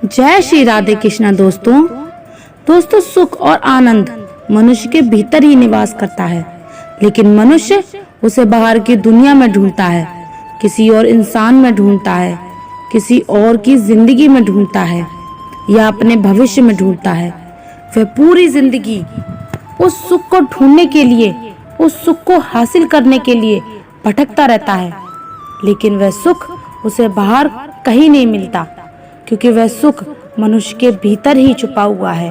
जय श्री राधे कृष्णा। दोस्तों सुख और आनंद मनुष्य के भीतर ही निवास करता है, लेकिन मनुष्य उसे बाहर की दुनिया में ढूंढता है, किसी और इंसान में ढूंढता है, किसी और की जिंदगी में ढूंढता है या अपने भविष्य में ढूंढता है। वह पूरी जिंदगी उस सुख को ढूंढने के लिए, उस सुख को हासिल करने के लिए भटकता रहता है, लेकिन वह सुख उसे बाहर कहीं नहीं मिलता, क्योंकि वह सुख मनुष्य के भीतर ही छुपा हुआ है।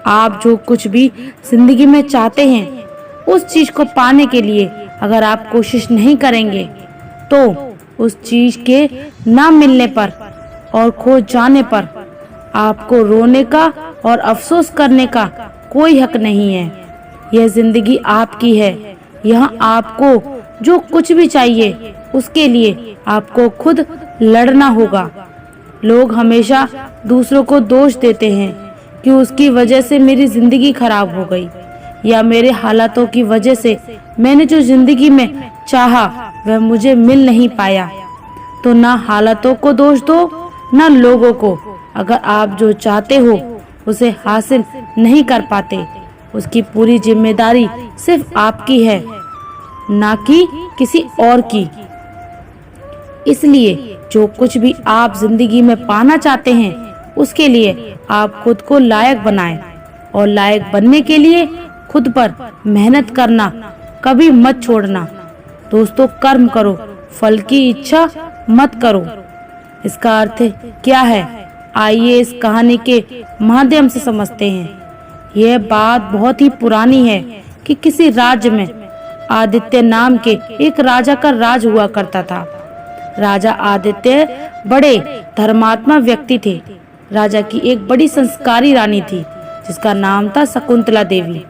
आप जो कुछ भी जिंदगी में चाहते हैं, उस चीज को पाने के लिए अगर आप कोशिश नहीं करेंगे, तो उस चीज के ना मिलने पर और खो जाने पर आपको रोने का और अफसोस करने का कोई हक नहीं है। यह जिंदगी आपकी है। यहाँ आपको जो कुछ भी चाहिए, उसके लिए आपको खुद लड़ना होगा। लोग हमेशा दूसरों को दोष देते हैं कि उसकी वजह से मेरी जिंदगी खराब हो गई, या मेरे हालातों की वजह से मैंने जो जिंदगी में चाहा वह मुझे मिल नहीं पाया। तो ना हालातों को दोष दो, ना लोगों को। अगर आप जो चाहते हो उसे हासिल नहीं कर पाते, उसकी पूरी जिम्मेदारी सिर्फ आपकी है, ना कि किसी और की। इसलिए जो कुछ भी आप जिंदगी में पाना चाहते हैं, उसके लिए आप खुद को लायक बनाएं, और लायक बनने के लिए खुद पर मेहनत करना कभी मत छोड़ना। दोस्तों, कर्म करो, फल की इच्छा मत करो। इसका अर्थ क्या है, आइए इस कहानी के माध्यम से समझते हैं। यह बात बहुत ही पुरानी है कि किसी राज्य में आदित्य नाम के एक राजा का राज हुआ करता था। राजा आदित्य बड़े धर्मात्मा व्यक्ति थे। राजा की एक बड़ी संस्कारी रानी थी, जिसका नाम था शकुंतला देवी।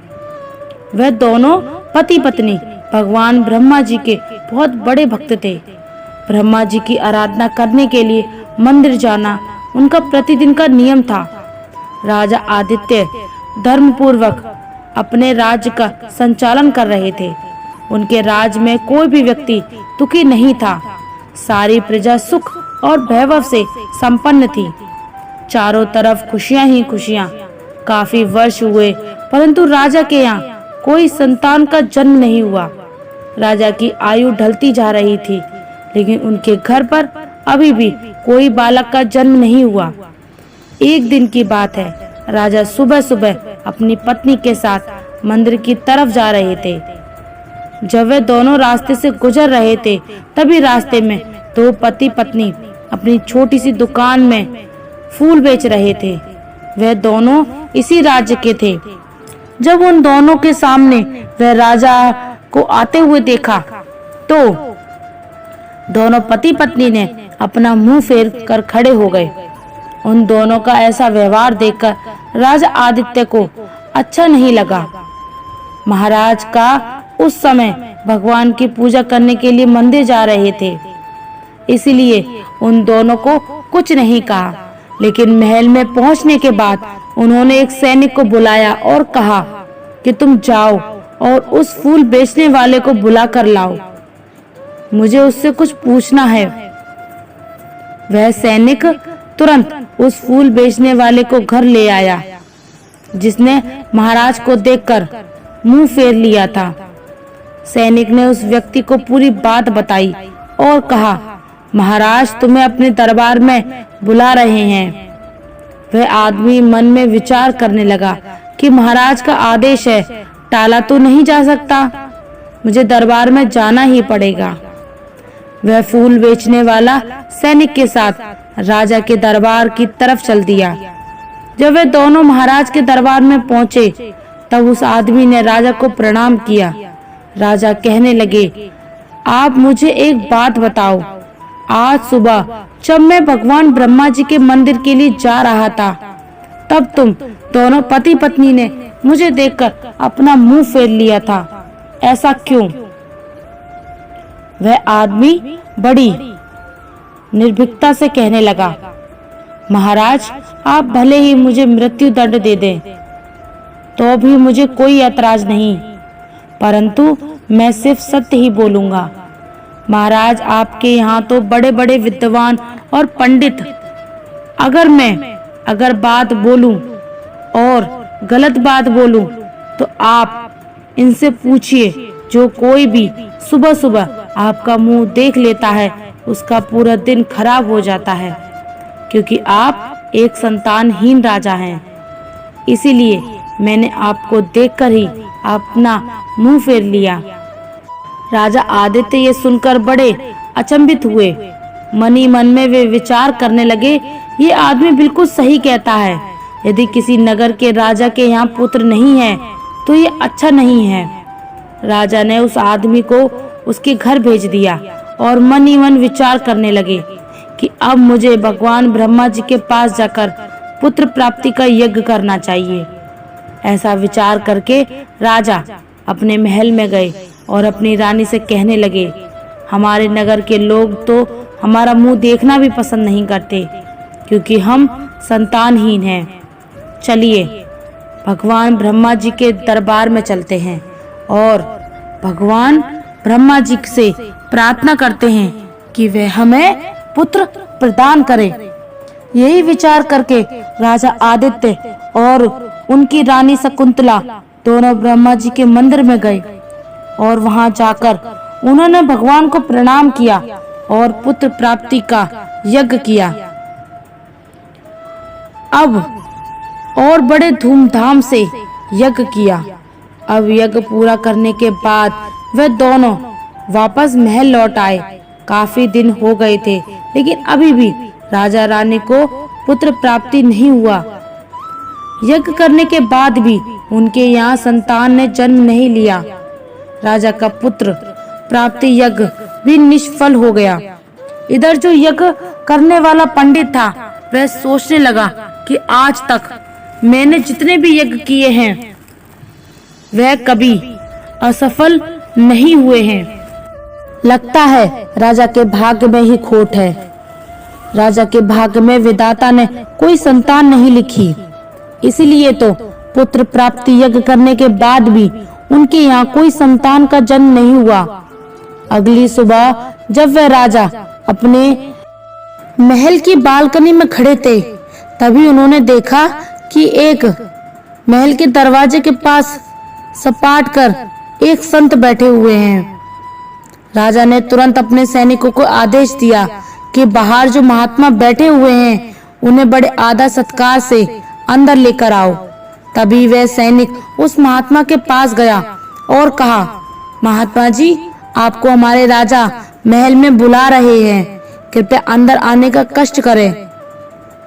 वह दोनों पति पत्नी भगवान ब्रह्मा जी के बहुत बड़े भक्त थे। ब्रह्मा जी की आराधना करने के लिए मंदिर जाना उनका प्रतिदिन का नियम था। राजा आदित्य धर्मपूर्वक अपने राज्य का संचालन कर रहे थे। उनके राज्य में कोई भी व्यक्ति दुखी नहीं था। सारी प्रजा सुख और वैभव से संपन्न थी। चारों तरफ खुशियां ही खुशियां। काफी वर्ष हुए, परंतु राजा के यहाँ कोई संतान का जन्म नहीं हुआ। राजा की आयु ढलती जा रही थी, लेकिन उनके घर पर अभी भी कोई बालक का जन्म नहीं हुआ। एक दिन की बात है, राजा सुबह सुबह अपनी पत्नी के साथ मंदिर की तरफ जा रहे थे। जब वे दोनों रास्ते से गुजर रहे थे, तभी रास्ते में दो पति पत्नी अपनी छोटी सी दुकान में फूल बेच रहे थे। वे दोनों इसी राज्य के थे। जब उन दोनों के सामने वह राजा को आते हुए देखा, तो दोनों पति पत्नी ने अपना मुंह फेर कर खड़े हो गए। उन दोनों का ऐसा व्यवहार देखकर राजा आदित्य को अच्छा नहीं लगा। महाराज का उस समय भगवान की पूजा करने के लिए मंदिर जा रहे थे, इसलिए उन दोनों को कुछ नहीं कहा। लेकिन महल में पहुंचने के बाद उन्होंने एक सैनिक को बुलाया और कहा कि तुम जाओ और उस फूल बेचने वाले को बुला कर लाओ, मुझे उससे कुछ पूछना है। वह सैनिक तुरंत उस फूल बेचने वाले को घर ले आया, जिसने महाराज को देखकर मुंह फेर लिया था। सैनिक ने उस व्यक्ति को पूरी बात बताई और कहा, महाराज तुम्हें अपने दरबार में बुला रहे हैं। वह आदमी मन में विचार करने लगा कि महाराज का आदेश है, टाला तो नहीं जा सकता, मुझे दरबार में जाना ही पड़ेगा। वह फूल बेचने वाला सैनिक के साथ राजा के दरबार की तरफ चल दिया। जब वे दोनों महाराज के दरबार में पहुंचे, तब उस आदमी ने राजा को प्रणाम किया। राजा कहने लगे, आप मुझे एक बात बताओ, आज सुबह जब मैं भगवान ब्रह्मा जी के मंदिर के लिए जा रहा था, तब तुम दोनों पति पत्नी ने मुझे देखकर अपना मुंह फेर लिया था, ऐसा क्यों? वह आदमी बड़ी निर्भीकता से कहने लगा, महाराज आप भले ही मुझे मृत्यु दंड दे दें, तो भी मुझे कोई ऐतराज नहीं, परंतु मैं सिर्फ सत्य ही बोलूंगा। महाराज आपके यहाँ तो बड़े बड़े विद्वान और पंडित अगर बात बोलूं और गलत बात बोलूं तो आप इनसे पूछिए। जो कोई भी सुबह सुबह आपका मुंह देख लेता है उसका पूरा दिन खराब हो जाता है, क्योंकि आप एक संतानहीन राजा हैं। इसीलिए मैंने आपको देखकर ही अपना मुंह फेर लिया। राजा आदित्य ये सुनकर बड़े अचंभित हुए। मन ही मन में वे विचार करने लगे, ये आदमी बिल्कुल सही कहता है। यदि किसी नगर के राजा के यहाँ पुत्र नहीं है तो ये अच्छा नहीं है। राजा ने उस आदमी को उसके घर भेज दिया और मन ही मन विचार करने लगे कि अब मुझे भगवान ब्रह्मा जी के पास जाकर पुत्र प्राप्ति का यज्ञ करना चाहिए। ऐसा विचार करके राजा अपने महल में गए और अपनी रानी से कहने लगे, हमारे नगर के लोग तो हमारा मुंह देखना भी पसंद नहीं करते, क्योंकि हम संतानहीन हैं। चलिए भगवान ब्रह्मा जी के दरबार में चलते हैं और भगवान ब्रह्मा जी से प्रार्थना करते हैं कि वे हमें पुत्र प्रदान करें। यही विचार करके राजा आदित्य और उनकी रानी शकुंतला दोनों ब्रह्मा जी के मंदिर में गए और वहां जाकर उन्होंने भगवान को प्रणाम किया और पुत्र प्राप्ति का यज्ञ किया। अब और बड़े धूमधाम से यज्ञ किया। अब यज्ञ पूरा करने के बाद वे दोनों वापस महल लौट आए। काफी दिन हो गए थे, लेकिन अभी भी राजा रानी को पुत्र प्राप्ति नहीं हुआ। यज्ञ करने के बाद भी उनके यहाँ संतान ने जन्म नहीं लिया। राजा का पुत्र प्राप्ति यज्ञ भी निष्फल हो गया। इधर जो यज्ञ करने वाला पंडित था वह सोचने लगा कि आज तक मैंने जितने भी यज्ञ किए हैं वह कभी असफल नहीं हुए हैं। लगता है राजा के भाग्य में ही खोट है। राजा के भाग्य में विधाता ने कोई संतान नहीं लिखी, इसीलिए तो पुत्र प्राप्ति यज्ञ करने के बाद भी उनके यहाँ कोई संतान का जन्म नहीं हुआ। अगली सुबह जब वह राजा अपने महल की बालकनी में खड़े थे, तभी उन्होंने देखा कि एक महल के दरवाजे के पास सपाट कर एक संत बैठे हुए हैं। राजा ने तुरंत अपने सैनिकों को आदेश दिया कि बाहर जो महात्मा बैठे हुए हैं उन्हें बड़े आदर सत्कार से अंदर लेकर आओ। तभी वह सैनिक उस महात्मा के पास गया और कहा, महात्मा जी, आपको हमारे राजा महल में बुला रहे हैं, कृपया अंदर आने का कष्ट करें।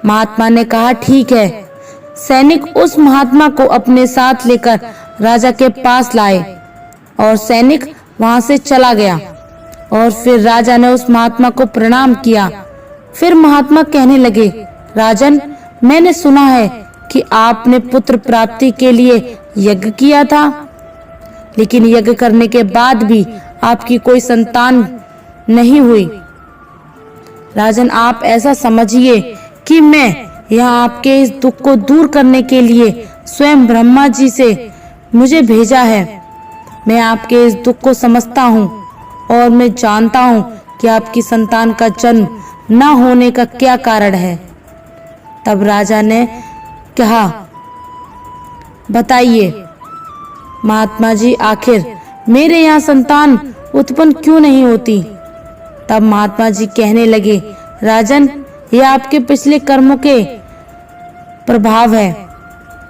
महात्मा ने कहा, ठीक है। सैनिक उस महात्मा को अपने साथ लेकर राजा के पास लाए और सैनिक वहां से चला गया। और फिर राजा ने उस महात्मा को प्रणाम किया। फिर महात्मा कहने लगे, राजन, मैंने सुना है कि आपने पुत्र प्राप्ति के लिए यज्ञ किया था, लेकिन यज्ञ करने के बाद भी आपकी कोई संतान नहीं हुई। राजन, आप ऐसा समझिए कि मैं यहाँ आपके इस दुख को दूर करने के लिए स्वयं ब्रह्मा जी से मुझे भेजा है। मैं आपके इस दुख को समझता हूँ और मैं जानता हूँ कि आपकी संतान का जन्म न होने का क्या कारण है। तब राजा ने कहा, बताइए महात्मा जी, आखिर मेरे यहाँ संतान उत्पन्न क्यों नहीं होती? तब महात्मा जी कहने लगे, राजन, यह आपके पिछले कर्मों के प्रभाव है,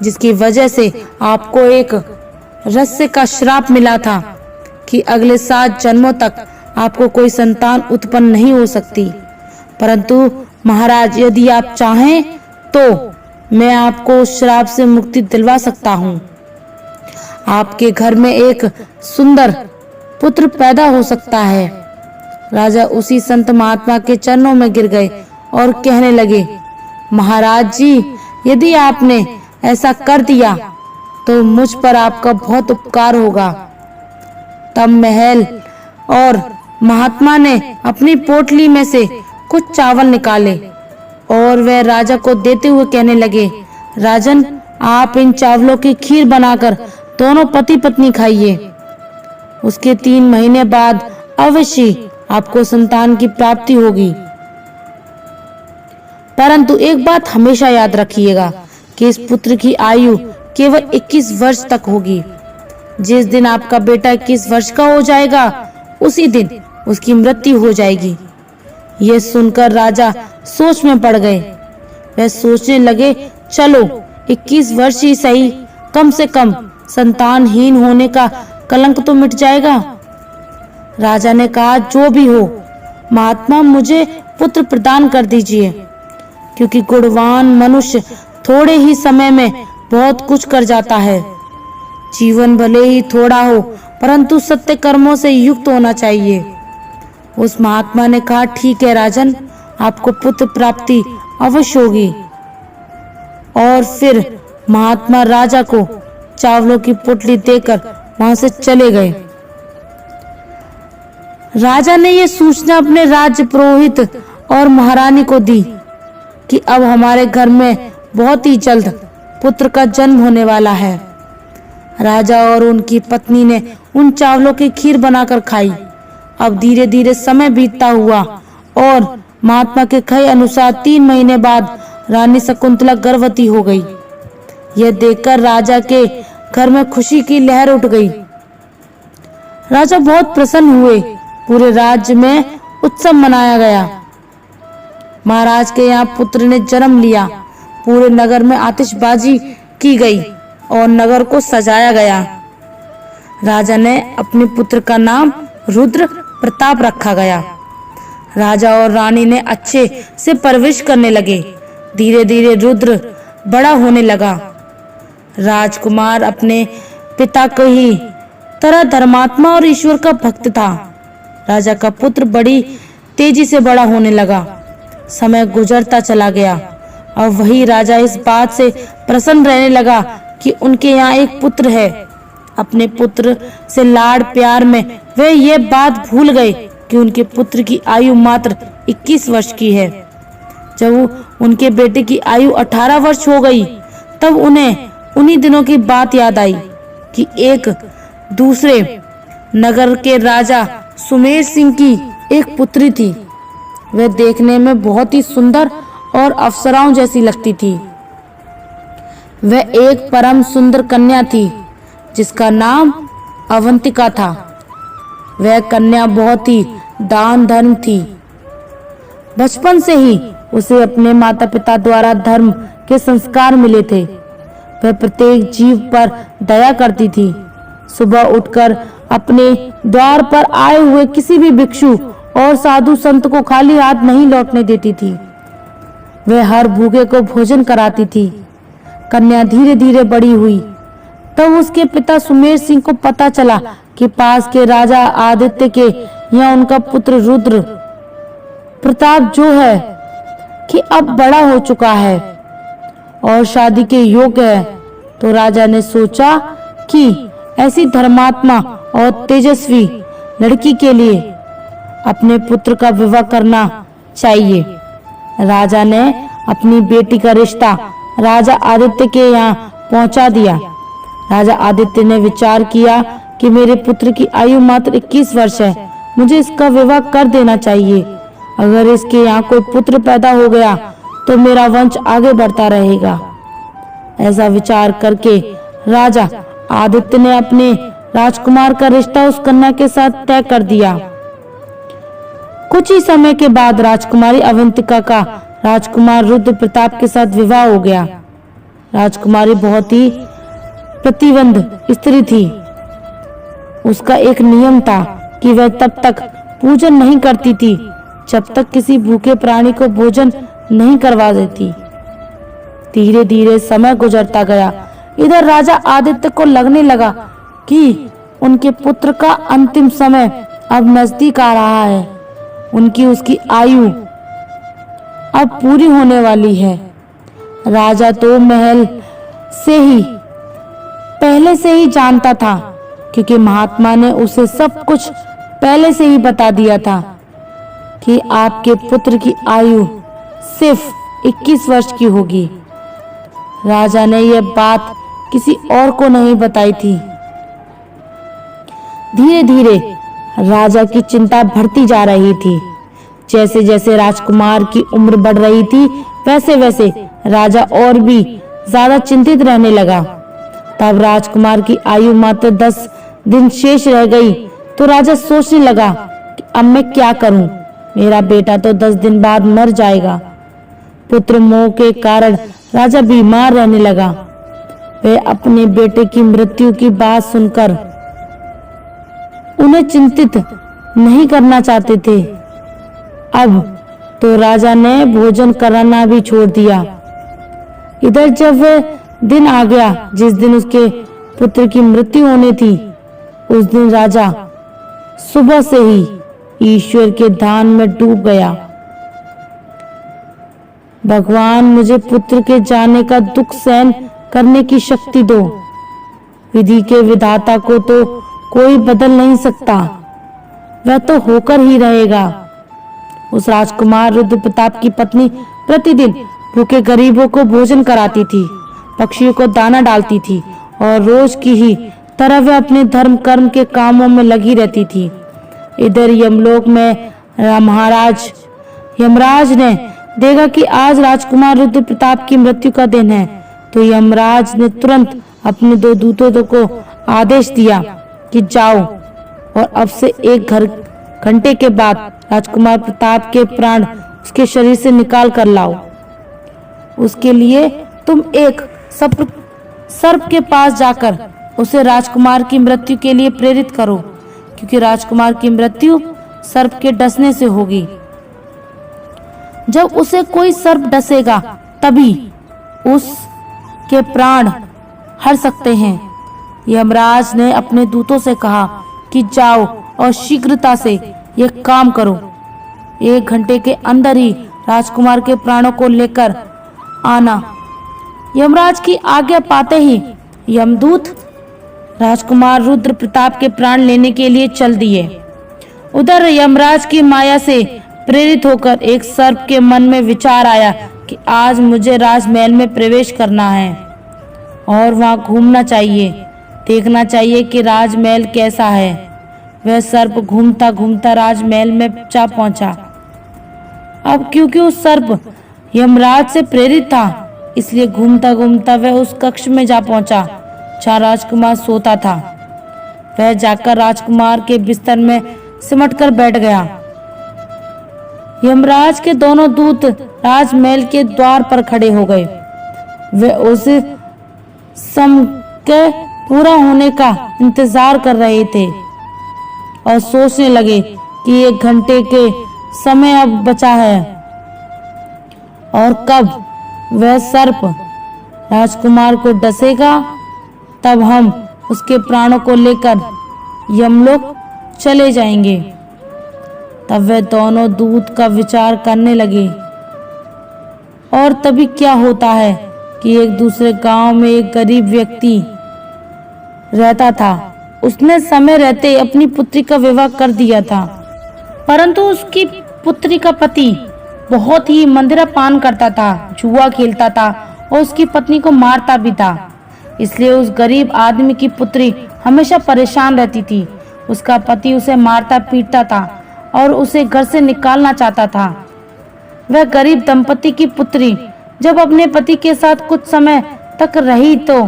जिसकी वजह से आपको एक रहस्य का श्राप मिला था कि अगले 7 जन्मों तक आपको कोई संतान उत्पन्न नहीं हो सकती। परंतु महाराज, यदि आप चाहें तो मैं आपको उस श्राप से मुक्ति दिलवा सकता हूँ। आपके घर में एक सुंदर पुत्र पैदा हो सकता है। राजा उसी संत महात्मा के चरणों में गिर गए और कहने लगे, महाराज जी, यदि आपने ऐसा कर दिया तो मुझ पर आपका बहुत उपकार होगा। तब महल और महात्मा ने अपनी पोटली में से कुछ चावल निकाले और वह राजा को देते हुए कहने लगे, राजन, आप इन चावलों की खीर बनाकर दोनों पति पत्नी खाइए। उसके 3 महीने बाद अवश्य आपको संतान की प्राप्ति होगी। परंतु एक बात हमेशा याद रखिएगा कि इस पुत्र की आयु केवल 21 वर्ष तक होगी। जिस दिन आपका बेटा 21 वर्ष का हो जाएगा उसी दिन उसकी मृत्यु हो जाएगी। यह सुनकर राजा सोच में पड़ गए। वह सोचने लगे, चलो 21 वर्ष ही सही, कम से कम संतानहीन होने का कलंक तो मिट जाएगा। राजा ने कहा, जो भी हो महात्मा, मुझे पुत्र प्रदान कर दीजिए, क्योंकि गुणवान मनुष्य थोड़े ही समय में बहुत कुछ कर जाता है। जीवन भले ही थोड़ा हो परंतु सत्य कर्मों से युक्त होना चाहिए। उस महात्मा ने कहा, ठीक है राजन, आपको पुत्र प्राप्ति अवश्य होगी। और फिर महात्मा राजा को चावलों की पुटली देकर वहां से चले गए। राजा ने यह सूचना अपने राज्य पुरोहित और महारानी को दी कि अब हमारे घर में बहुत ही जल्द पुत्र का जन्म होने वाला है। राजा और उनकी पत्नी ने उन चावलों की खीर बनाकर खाई। अब धीरे धीरे समय बीतता हुआ और महात्मा के कहे अनुसार 3 महीने बाद रानी शकुंतला गर्भवती हो गई। यह देखकर राजा के घर में खुशी की लहर उठ गई। राजा बहुत प्रसन्न हुए। पूरे राज्य में उत्सव मनाया गया। महाराज के यहाँ पुत्र ने जन्म लिया। पूरे नगर में आतिशबाजी की गई और नगर को सजाया गया। राजा ने अपने पुत्र का नाम रुद्र प्रताप रखा गया। राजा और रानी ने अच्छे से परवरिश करने लगे। धीरे धीरे रुद्र बड़ा होने लगा। राजकुमार अपने पिता को ही तरह धर्मात्मा और ईश्वर का भक्त था। राजा का पुत्र बड़ी तेजी से बड़ा होने लगा। समय गुजरता चला गया और वही राजा इस बात से प्रसन्न रहने लगा कि उनके यहाँ एक पुत्र है। अपने पुत्र से लाड़ प्यार में वे ये बात भूल गए कि उनके पुत्र की आयु मात्र 21 वर्ष की है। जब उनके बेटे की आयु 18 वर्ष हो गई तब उन्हें उन्हीं दिनों की बात याद आई कि एक दूसरे नगर के राजा सुमेर सिंह की एक पुत्री थी। वह देखने में बहुत ही सुंदर और अप्सराओं जैसी लगती थी। वह एक परम सुंदर कन्या थी जिसका नाम अवंतिका था। वह कन्या बहुत ही दान धर्म थी। बचपन से ही उसे अपने माता पिता द्वारा धर्म के संस्कार मिले थे। वह प्रत्येक जीव पर दया करती थी। सुबह उठकर अपने द्वार पर आए हुए किसी भी भिक्षु और साधु संत को खाली हाथ नहीं लौटने देती थी। वह हर भूखे को भोजन कराती थी। कन्या धीरे धीरे बड़ी हुई। तब उसके पिता सुमेर सिंह को पता चला कि पास के राजा आदित्य के यहाँ उनका पुत्र रुद्र प्रताप जो है कि अब बड़ा हो चुका है और शादी के योग्य है। तो राजा ने सोचा कि ऐसी धर्मात्मा और तेजस्वी लड़की के लिए अपने पुत्र का विवाह करना चाहिए। राजा ने अपनी बेटी का रिश्ता राजा आदित्य के यहाँ पहुंचा दिया। राजा आदित्य ने विचार किया कि मेरे पुत्र की आयु मात्र 21 वर्ष है, मुझे इसका विवाह कर देना चाहिए। अगर इसके यहाँ कोई पुत्र पैदा हो गया तो मेरा वंश आगे बढ़ता रहेगा। ऐसा विचार करके राजा आदित्य ने अपने राजकुमार का रिश्ता उस कन्या के साथ तय कर दिया। कुछ ही समय के बाद राजकुमारी अवंतिका का राजकुमार रुद्र प्रताप के साथ विवाह हो गया। राजकुमारी बहुत ही प्रतिबंध स्त्री थी। उसका एक नियम था कि वह तब तक पूजन नहीं करती थी जब तक किसी भूखे प्राणी को भोजन नहीं करवा देती। धीरे धीरे समय गुजरता गया। इधर राजा आदित्य को लगने लगा कि उनके पुत्र का अंतिम समय अब नजदीक आ रहा है। उसकी आयु अब पूरी होने वाली है। राजा तो महल से ही पहले से ही जानता था, क्योंकि महात्मा ने उसे सब कुछ पहले से ही बता दिया था कि आपके पुत्र की आयु सिर्फ 21 वर्ष की होगी। राजा ने यह बात किसी और को नहीं बताई थी। धीरे धीरे राजा की चिंता बढ़ती जा रही थी। जैसे जैसे राजकुमार की उम्र बढ़ रही थी वैसे वैसे राजा और भी ज्यादा चिंतित रहने लगा। तब राजकुमार की आयु मात्र 10 दिन शेष रह गई तो राजा सोचने लगा कि अब मैं क्या करूं, मेरा बेटा तो 10 दिन बाद मर जाएगा। पुत्र मोह के कारण राजा बीमार रहने लगा। वे अपने बेटे की मृत्यु की बात सुनकर उन्हें चिंतित नहीं करना चाहते थे। अब तो राजा ने भोजन कराना भी छोड़ दिया। इधर जब वह दिन आ गया जिस दिन उसके पुत्र की मृत्यु होनी थी, उस दिन राजा सुबह से ही ईश्वर के ध्यान में डूब गया। भगवान मुझे पुत्र के जाने का दुख सहन करने की शक्ति दो। विधि के विधाता को तो कोई बदल नहीं सकता, वह तो होकर ही रहेगा। उस राजकुमार रुद्र प्रताप की पत्नी प्रतिदिन भूखे गरीबों को भोजन कराती थी, पक्षियों को दाना डालती थी और रोज की ही तरह वह अपने धर्म कर्म के कामों में लगी रहती थी। इधर यमलोक में यमराज ने देखा कि आज राजकुमार रुद्र प्रताप की मृत्यु का दिन है, तो यमराज ने तुरंत अपने 2 दूतों को आदेश दिया कि जाओ और अब से 1 घंटे के बाद राजकुमार प्रताप के प्राण उसके शरीर से निकाल कर लाओ। उसके लिए तुम एक सर्प के पास जाकर उसे राजकुमार की मृत्यु के लिए प्रेरित करो, क्योंकि राजकुमार की मृत्यु सर्प के डसने से होगी। जब उसे कोई सर्प डसेगा तभी उसके प्राण हर सकते हैं। यमराज ने अपने दूतों से कहा कि जाओ और शीघ्रता से यह काम करो। 1 घंटे के अंदर ही राजकुमार के प्राणों को लेकर आना। यमराज की आज्ञा पाते ही यमदूत राजकुमार रुद्र प्रताप के प्राण लेने के लिए चल दिए। उधर यमराज की माया से प्रेरित होकर एक सर्प के मन में विचार आया कि आज मुझे राजमहल में प्रवेश करना है और वहां घूमना चाहिए, देखना चाहिए कि राजमहल कैसा है। वह सर्प घूमता घूमता राजमहल में जा पहुंचा। अब क्योंकि उस सर्प यमराज से प्रेरित था, इसलिए घूमता घूमता वह उस कक्ष में जा पहुंचा जहाँ राजकुमार सोता था। वह जाकर राजकुमार के बिस्तर में सिमटकर बैठ गया। यमराज के दोनों दूत राजमहल के द्वार पर खड़े हो गए। वे उस समय के पूरा होने का इंतजार कर रहे थे और सोचने लगे कि 1 घंटे के समय अब बचा है और कब वह सर्प राजकुमार को डसेगा तब हम उसके प्राणों को लेकर यमलोक चले जाएंगे। तब वे दोनों दूत का विचार करने लगे और तभी क्या होता है कि एक दूसरे गांव में एक गरीब व्यक्ति रहता था। उसने समय रहते अपनी पुत्री का विवाह कर दिया था, परंतु उसकी पुत्री का पति बहुत ही मंदिरापान करता था, जुआ खेलता था और उसकी पत्नी को मारता भी था। इसलिए उस गरीब आदमी की पुत्री हमेशा परेशान रहती थी। उसका पति उसे मारता पीटता था और उसे घर से निकालना चाहता था। वह गरीब दंपति की पुत्री जब अपने पति के साथ कुछ समय तक रही तो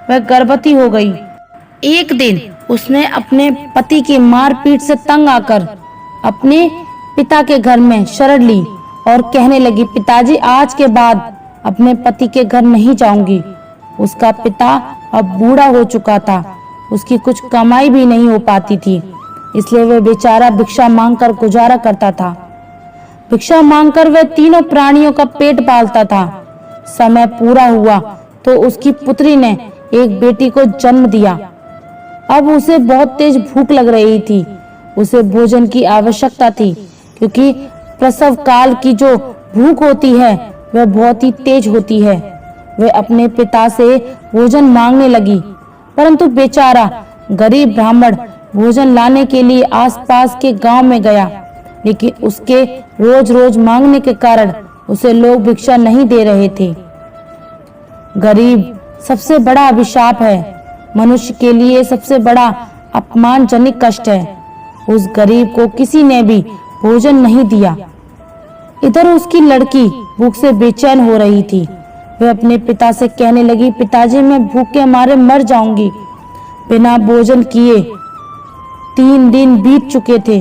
वह गर्भवती हो गई। एक दिन उसने अपने पति की मारपीट से तंग आकर अपने पिता के घर में शरण ली और कहने लगी, पिताजी आज के बाद अपने पति के घर नहीं जाऊंगी। उसका पिता अब बूढ़ा हो चुका था, उसकी कुछ कमाई भी नहीं हो पाती थी, इसलिए वह बेचारा भिक्षा मांगकर गुजारा करता था। भिक्षा मांगकर वह तीनों प्राणियों का पेट पालता था। समय पूरा हुआ तो उसकी पुत्री ने एक बेटी को जन्म दिया। अब उसे बहुत तेज भूख लग रही थी। उसे भोजन की आवश्यकता थी, क्योंकि प्रसव काल की जो भूख होती है वह बहुत ही तेज होती है। वह अपने पिता से भोजन मांगने लगी, परंतु बेचारा गरीब ब्राह्मण भोजन लाने के लिए आसपास के गांव में गया, लेकिन उसके रोज रोज मांगने के कारण उसे लोग भिक्षा नहीं दे रहे थे। गरीब सबसे बड़ा अभिशाप है, मनुष्य के लिए सबसे बड़ा अपमानजनक कष्ट है। उस गरीब को किसी ने भी भोजन नहीं दिया। इधर उसकी लड़की भूख से बेचैन हो रही थी। वह अपने पिता से कहने लगी, पिताजी मैं भूख के मारे मर जाऊंगी। बिना भोजन किए 3 दिन बीत चुके थे।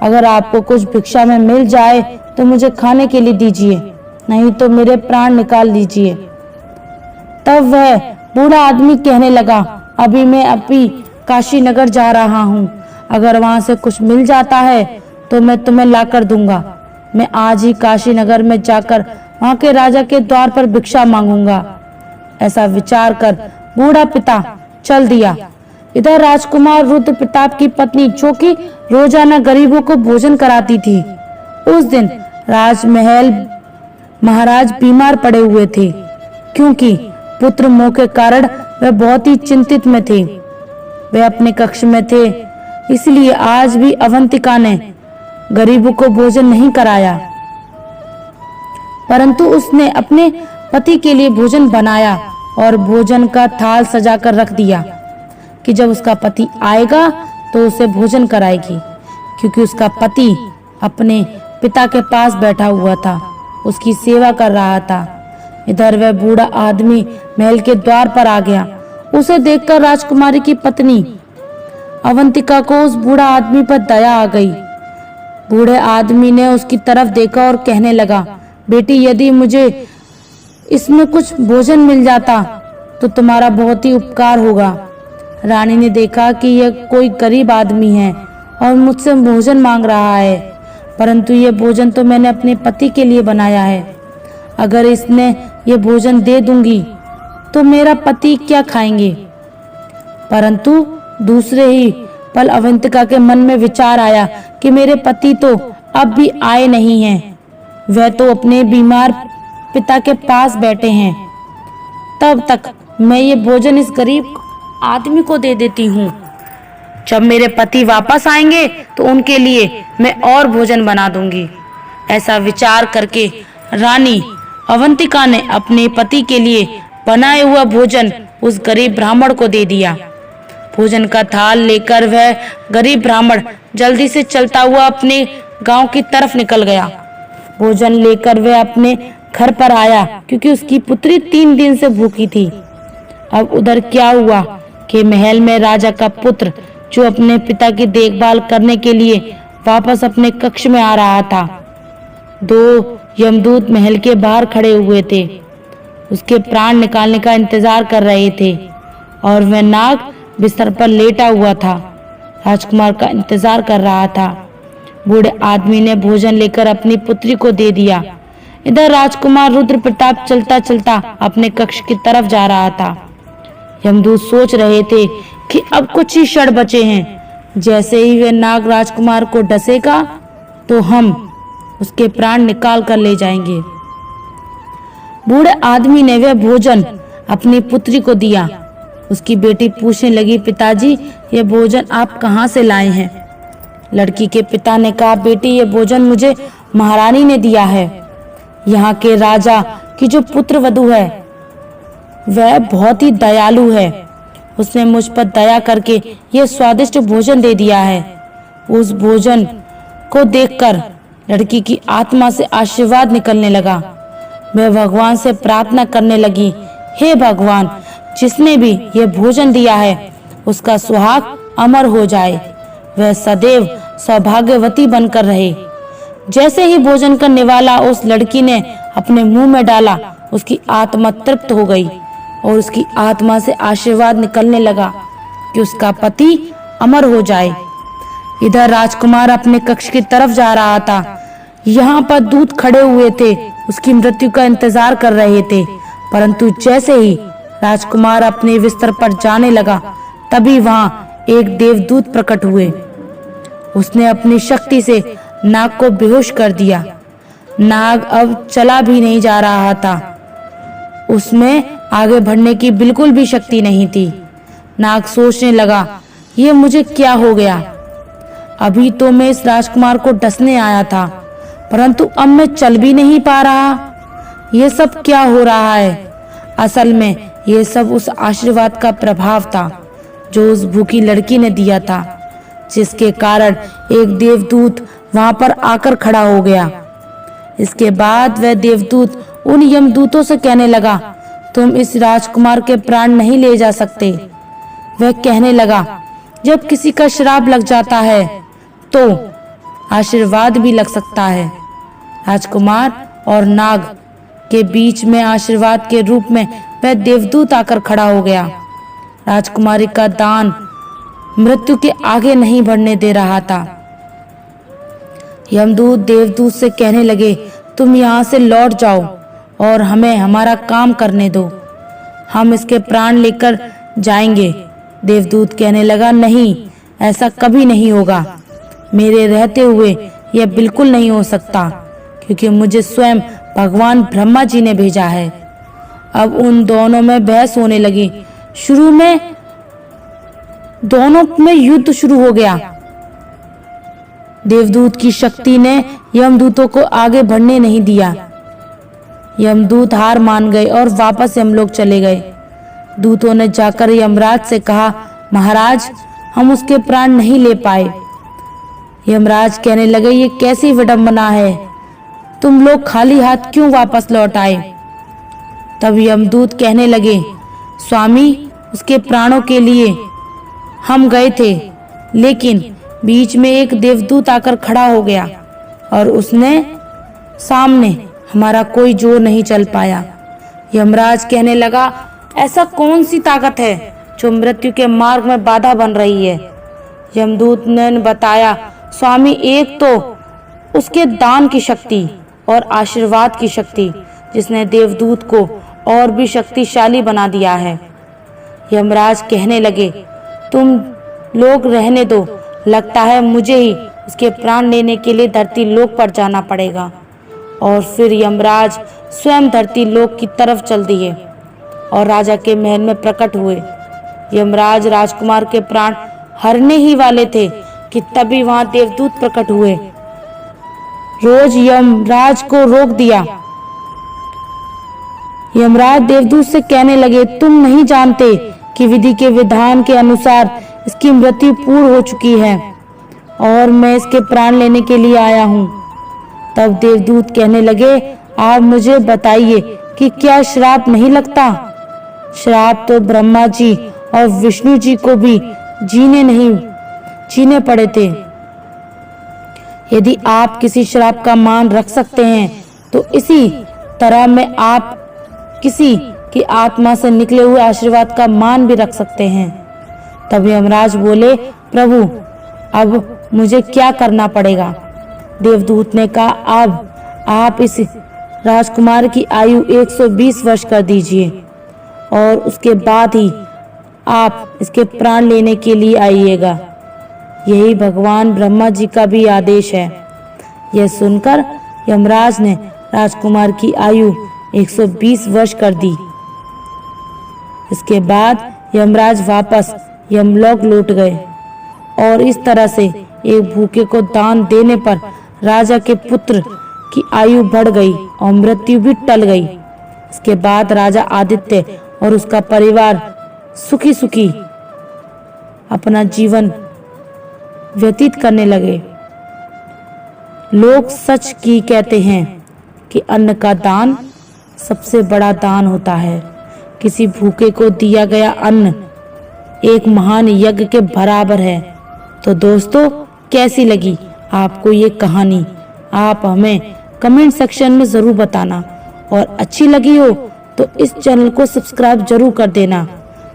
अगर आपको कुछ भिक्षा में मिल जाए तो मुझे खाने के लिए दीजिए, नहीं तो मेरे प्राण निकाल दीजिए। तब वह बूढ़ा आदमी कहने लगा, अभी मैं काशी नगर जा रहा हूँ। अगर वहां से कुछ मिल जाता है तो मैं तुम्हें लाकर दूंगा। मैं आज ही काशी नगर में जाकर वहां के राजा के द्वार पर भिक्षा मांगूंगा। ऐसा विचार कर बूढ़ा पिता चल दिया। इधर राजकुमार रुद्र प्रताप की पत्नी, जो कि रोजाना गरीबों को भोजन कराती थी, उस दिन राजमहल महाराज बीमार पड़े हुए थे, क्योंकि पुत्र मोह के कारण वे बहुत ही चिंतित में थे। वे अपने कक्ष में थे, इसलिए आज भी अवंतिका ने गरीबों को भोजन नहीं कराया, परंतु उसने अपने पति के लिए भोजन बनाया और भोजन का थाल सजाकर रख दिया कि जब उसका पति आएगा तो उसे भोजन कराएगी, क्योंकि उसका पति अपने पिता के पास बैठा हुआ था, उसकी सेवा कर रहा था। इधर वह बूढ़ा आदमी महल के द्वार पर आ गया। उसे देखकर राजकुमारी की पत्नी अवंतिका को उस बूढ़ा आदमी पर दया आ गई। बूढ़े आदमी ने उसकी तरफ देखा और कहने लगा, बेटी यदि मुझे इसमें कुछ भोजन मिल जाता तो तुम्हारा बहुत ही उपकार होगा। रानी ने देखा कि यह कोई गरीब आदमी है और मुझसे भोजन मांग रहा है, परंतु यह भोजन तो मैंने अपने पति के लिए बनाया है। अगर इसने ये भोजन दे दूंगी तो मेरा पति क्या खाएंगे। परंतु दूसरे ही पल अवंतिका के मन में विचार आया कि मेरे पति तो अब भी आए नहीं हैं, वह तो अपने बीमार पिता के पास बैठे हैं। तब तक मैं ये भोजन इस गरीब आदमी को दे देती हूँ। जब मेरे पति वापस आएंगे तो उनके लिए मैं और भोजन बना दूंगी। ऐसा विचार करके रानी अवंतिका ने अपने पति के लिए बनाए हुआ भोजन उस गरीब ब्राह्मण को दे दिया। भोजन का थाल लेकर वह गरीब ब्राह्मण जल्दी से चलता हुआ अपने गांव की तरफ निकल गया। भोजन लेकर वह अपने घर पर आया, क्योंकि उसकी पुत्री 3 दिन से भूखी थी। अब उधर क्या हुआ कि महल में राजा का पुत्र, जो अपने पिता की देखभाल करने के लिए वापस अपने कक्ष में आ रहा था, 2 यमदूत महल के बाहर खड़े हुए थे। उसके प्राण निकालने का इंतजार कर रहे थे और वह नाग बिस्तर पर लेटा हुआ था, राजकुमार का इंतजार कर रहा था। बूढ़े आदमी ने भोजन लेकर अपनी पुत्री को दे दिया। इधर राजकुमार रुद्र प्रताप चलता चलता अपने कक्ष की तरफ जा रहा था। यमदूत सोच रहे थे कि अब कुछ ही क्षण बचे हैं, जैसे ही वह नाग राजकुमार को डसेगा तो हम उसके प्राण निकाल कर ले जाएंगे। बूढ़े आदमी ने वह भोजन अपनी पुत्री को दिया। उसकी बेटी पूछने लगी, पिताजी यह भोजन आप कहाँ से लाए हैं? लड़की के पिता ने कहा, बेटी ये भोजन मुझे महारानी ने दिया है। यहाँ के राजा की जो पुत्र वधू है वह बहुत ही दयालु है, उसने मुझ पर दया करके यह स्वादिष्ट भोजन दे दिया है। उस भोजन को देखकर लड़की की आत्मा से आशीर्वाद निकलने लगा। वह भगवान से प्रार्थना करने लगी, हे भगवान, जिसने भी यह भोजन दिया है उसका सुहाग अमर हो जाए, वह सदैव सौभाग्यवती बनकर रहे। जैसे ही भोजन करने वाला उस लड़की ने अपने मुंह में डाला, उसकी आत्मा तृप्त हो गई और उसकी आत्मा से आशीर्वाद निकलने लगा कि उसका पति अमर हो जाए। इधर राजकुमार अपने कक्ष की तरफ जा रहा था। यहाँ पर दूत खड़े हुए थे, उसकी मृत्यु का इंतजार कर रहे थे, परंतु जैसे ही राजकुमार अपने बिस्तर पर जाने लगा, तभी वहाँ एक देवदूत प्रकट हुए। उसने अपनी शक्ति से नाग को बेहोश कर दिया। नाग अब चला भी नहीं जा रहा था, उसमें आगे बढ़ने की बिल्कुल भी शक्ति नहीं थी। नाग सोचने लगा, ये मुझे क्या हो गया? अभी तो मैं इस राजकुमार को डसने आया था, परंतु अब मैं चल भी नहीं पा रहा। ये सब क्या हो रहा है? असल में ये सब उस आशीर्वाद का प्रभाव था जो उस भूखी लड़की ने दिया था, जिसके कारण एक देवदूत वहां पर आकर खड़ा हो गया। इसके बाद वह देवदूत उन यमदूतों से कहने लगा, तुम इस राजकुमार के प्राण नहीं ले जा सकते। वह कहने लगा, जब किसी का श्राप लग जाता है तो आशीर्वाद भी लग सकता है। राजकुमार और नाग के बीच में आशीर्वाद के रूप में वह देवदूत आकर खड़ा हो गया। राजकुमारी का दान मृत्यु के आगे नहीं बढ़ने दे रहा था। यमदूत देवदूत से कहने लगे, तुम यहाँ से लौट जाओ और हमें हमारा काम करने दो, हम इसके प्राण लेकर जाएंगे। देवदूत कहने लगा, नहीं, ऐसा कभी नहीं होगा। मेरे रहते हुए यह बिल्कुल नहीं हो सकता, क्योंकि मुझे स्वयं भगवान ब्रह्मा जी ने भेजा है। अब उन दोनों में बहस होने लगी। शुरू में दोनों में युद्ध शुरू हो गया। देवदूत की शक्ति ने यमदूतों को आगे बढ़ने नहीं दिया। यमदूत हार मान गए और वापस यमलोक चले गए। दूतों ने जाकर यमराज से कहा, महाराज, हम उसके प्राण नहीं ले पाए। यमराज कहने लगे, ये कैसी विडंबना है, तुम लोग खाली हाथ क्यों वापस लौट आए? तब यमदूत कहने लगे, स्वामी, उसके प्राणों के लिए हम गए थे, लेकिन बीच में एक देवदूत आकर खड़ा हो गया और उसने सामने हमारा कोई जोर नहीं चल पाया। यमराज कहने लगा, ऐसा कौन सी ताकत है जो मृत्यु के मार्ग में बाधा बन रही है? यमदूत ने बताया, स्वामी, एक तो उसके दान की शक्ति और आशीर्वाद की शक्ति, जिसने देवदूत को और भी शक्तिशाली बना दिया है। यमराज कहने लगे, तुम लोग रहने दो, लगता है मुझे ही उसके प्राण लेने के लिए धरती लोक पर जाना पड़ेगा। और फिर यमराज स्वयं धरती लोक की तरफ चल दिए और राजा के महल में प्रकट हुए। यमराज राजकुमार के प्राण हरने ही वाले थे कि तभी वहां देवदूत प्रकट हुए। रोज यमराज को रोक दिया। यमराज देवदूत से कहने लगे, तुम नहीं जानते कि विधि के विधान के अनुसार इसकी मृत्यु पूर्ण हो चुकी है और मैं इसके प्राण लेने के लिए आया हूँ। तब देवदूत कहने लगे, आप मुझे बताइए कि क्या श्राप नहीं लगता? श्राप तो ब्रह्मा जी और विष्णु जी को भी जीने पड़े थे। यदि आप किसी श्राप का मान रख सकते हैं तो इसी तरह में आप किसी की आत्मा से निकले हुए आशीर्वाद का मान भी रख सकते हैं। तब यमराज बोले, प्रभु, अब मुझे क्या करना पड़ेगा? देवदूत ने कहा, अब आप इस राजकुमार की आयु 120 वर्ष कर दीजिए और उसके बाद ही आप इसके प्राण लेने के लिए आइएगा। यही भगवान ब्रह्मा जी का भी आदेश है। यह सुनकर यमराज ने राजकुमार की आयु 120 वर्ष कर दी। इसके बाद यमराज वापस यमलोक लौट गए और इस तरह से एक भूखे को दान देने पर राजा के पुत्र की आयु बढ़ गई और मृत्यु भी टल गई। इसके बाद राजा आदित्य और उसका परिवार सुखी सुखी अपना जीवन व्यतीत करने लगे। लोग सच की कहते हैं कि अन्न का दान सबसे बड़ा दान होता है। किसी भूखे को दिया गया अन्न एक महान यज्ञ के बराबर है। तो दोस्तों, कैसी लगी आपको ये कहानी? आप हमें कमेंट सेक्शन में ज़रूर बताना और अच्छी लगी हो तो इस चैनल को सब्सक्राइब जरूर कर देना।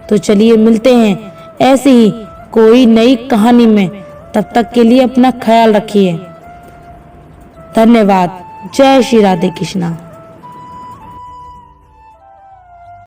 तो चलिए मिलते हैं ऐसे ही कोई नई कहानी में। तब तक के लिए अपना ख्याल रखिए। धन्यवाद। जय श्री राधे कृष्णा।